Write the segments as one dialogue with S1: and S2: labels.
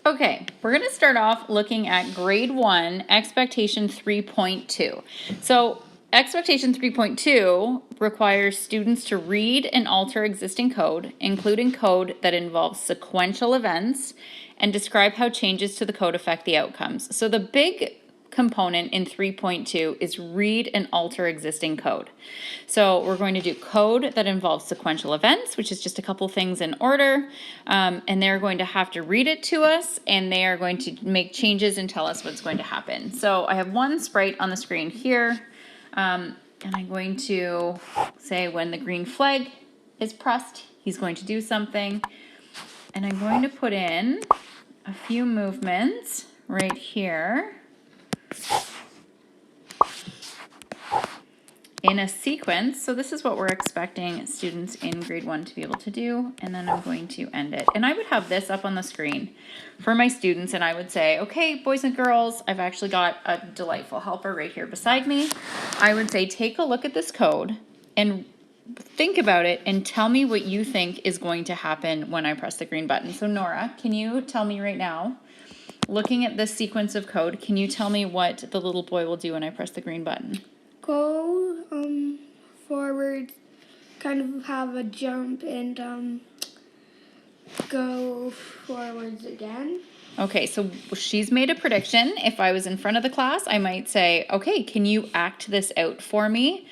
S1: Okay, we're going to start off looking at grade 1, expectation 3.2. So expectation 3.2 requires students to read and alter existing code, including code that involves sequential events, and describe how changes to the code affect the outcomes. So the big component in 3.2 is read and alter existing code. So we're going to do code that involves sequential events, which is just a couple things in order, and they're going to have to read it to us, and they are going to make changes and tell us what's going to happen. So I have one sprite on the screen here, and I'm going to say when the green flag is pressed, he's going to do something, and I'm going to put in a few movements right here in a sequence. So this is what we're expecting students in grade 1 to be able to do, and then I'm going to end it. And I would have this up on the screen for my students, and I would say, okay, boys and girls, I've actually got a delightful helper right here beside me. I would say, take a look at this code and think about it and tell me what you think is going to happen when I press the green button. So Nora, can you tell me right now, looking at this sequence of code, can you tell me what the little boy will do when I press the green button?
S2: Go forward, kind of have a jump, and go forwards again.
S1: Okay, so she's made a prediction. If I was in front of the class, I might say, okay, can you act this out for me?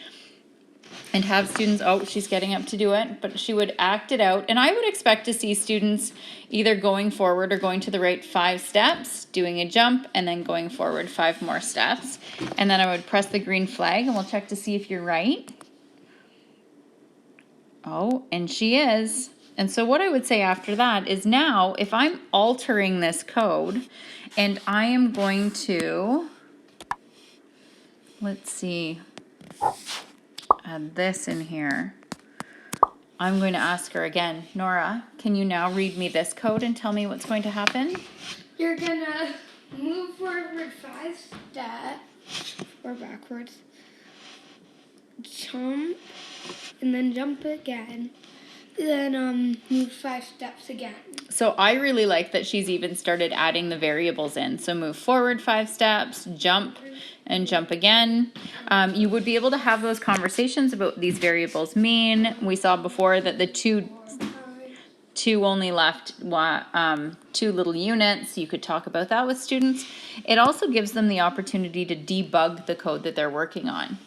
S1: And have students, oh, she's getting up to do it, but she would act it out. And I would expect to see students either going forward or going to the right 5 steps, doing a jump, and then going forward 5 more steps. And then I would press the green flag, and we'll check to see if you're right. Oh, and she is. And so what I would say after that is now, if I'm altering this code, and I am going to, let's see, add this in here. I'm going to ask her again, Nora, can you now read me this code and tell me what's going to happen?
S2: You're gonna move forward 5 steps, or backwards, jump, and then jump again, then move 5 steps again.
S1: So I really like that she's even started adding the variables in. So move forward 5 steps, jump, and jump again. You would be able to have those conversations about what these variables mean. We saw before that the two only left 2 little units. You could talk about that with students. It also gives them the opportunity to debug the code that they're working on.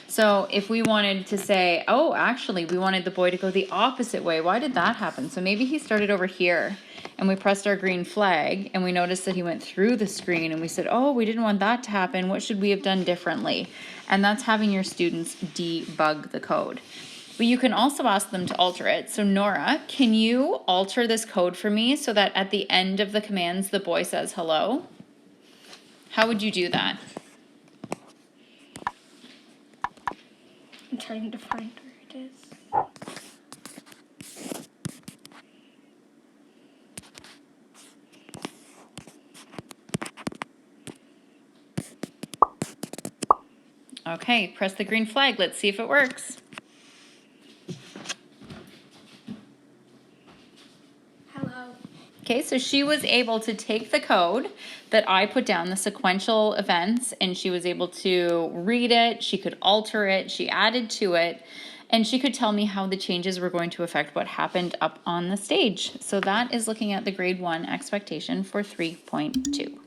S1: So if we wanted to say, oh, actually, we wanted the boy to go the opposite way. Why did that happen? So maybe he started over here, and we pressed our green flag, and we noticed that he went through the screen, and we said, oh, we didn't want that to happen. What should we have done differently? And that's having your students debug the code. But you can also ask them to alter it. So Nora, can you alter this code for me so that at the end of the commands, the boy says hello? How would you do that?
S2: I'm trying to find where it is.
S1: Okay, press the green flag. Let's see if it works.
S2: Hello.
S1: Okay, so she was able to take the code that I put down, the sequential events, and she was able to read it, she could alter it, she added to it, and she could tell me how the changes were going to affect what happened up on the stage. So that is looking at the grade 1 expectation for 3.2.